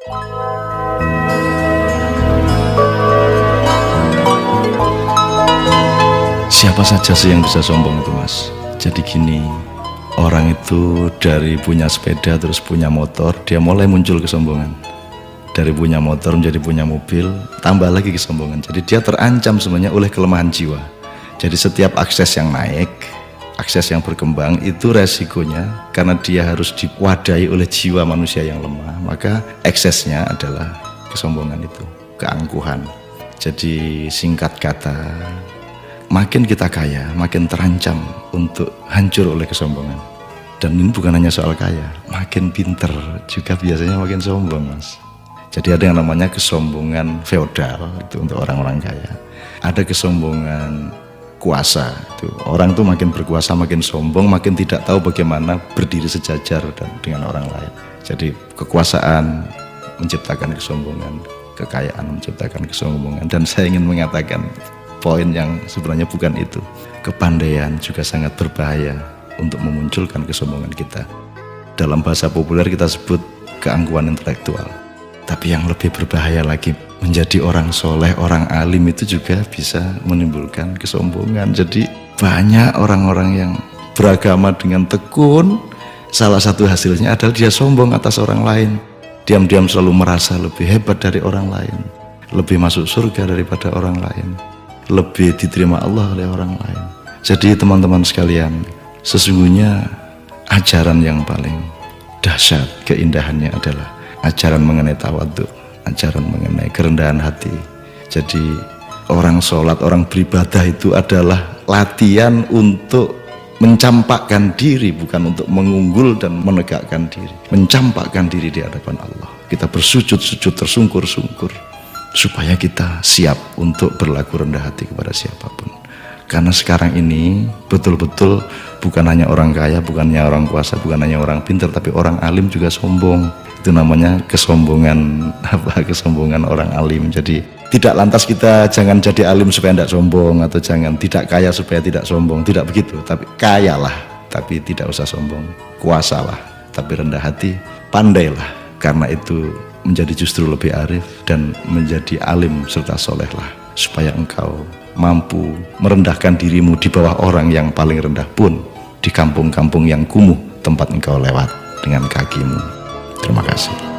Siapa saja sih yang bisa sombong itu, Mas? Jadi gini, orang itu dari punya sepeda terus punya motor, dia mulai muncul kesombongan. Dari punya motor menjadi punya mobil, tambah lagi kesombongan. Jadi dia terancam sebenarnya oleh kelemahan jiwa. Jadi setiap akses yang naik, akses yang berkembang, itu resikonya karena dia harus diwadahi oleh jiwa manusia yang lemah, maka eksesnya adalah kesombongan itu, keangkuhan. Jadi singkat kata, makin kita kaya, makin terancam untuk hancur oleh kesombongan. Dan ini bukan hanya soal kaya, makin pinter juga biasanya makin sombong, Mas. Jadi ada yang namanya kesombongan feodal, itu untuk orang-orang kaya. Ada kesombongan kuasa, itu orang tuh makin berkuasa makin sombong, makin tidak tahu bagaimana berdiri sejajar dengan orang lain. Jadi kekuasaan menciptakan kesombongan, kekayaan menciptakan kesombongan. Dan saya ingin mengatakan poin yang sebenarnya bukan itu. Kepandaian juga sangat berbahaya untuk memunculkan kesombongan kita. Dalam bahasa populer kita sebut keangkuhan intelektual. Tapi yang lebih berbahaya lagi, menjadi orang soleh, orang alim itu juga bisa menimbulkan kesombongan. Jadi banyak orang-orang yang beragama dengan tekun, salah satu hasilnya adalah dia sombong atas orang lain. Diam-diam selalu merasa lebih hebat dari orang lain, lebih masuk surga daripada orang lain, lebih diterima Allah oleh orang lain. Jadi teman-teman sekalian, sesungguhnya ajaran yang paling dahsyat keindahannya adalah ajaran mengenai tawadhu, ajaran mengenai kerendahan hati. Jadi orang sholat, orang beribadah itu adalah latihan untuk mencampakkan diri, bukan untuk mengunggul dan menegakkan diri. Mencampakkan diri di hadapan Allah. Kita bersujud-sujud tersungkur-sungkur supaya kita siap untuk berlaku rendah hati kepada siapapun. Karena sekarang ini betul-betul bukan hanya orang kaya, bukan hanya orang kuasa, bukan hanya orang pintar, tapi orang alim juga sombong. Itu namanya kesombongan kesombongan orang alim. Jadi tidak lantas kita jangan jadi alim supaya tidak sombong, atau jangan tidak kaya supaya tidak sombong, tidak begitu. Tapi kayalah tapi tidak usah sombong, kuasalah tapi rendah hati, pandailah, karena itu menjadi justru lebih arif dan menjadi alim serta solehlah, supaya engkau mampu merendahkan dirimu di bawah orang yang paling rendah pun di kampung-kampung yang kumuh tempat engkau lewat dengan kakimu. Terima kasih.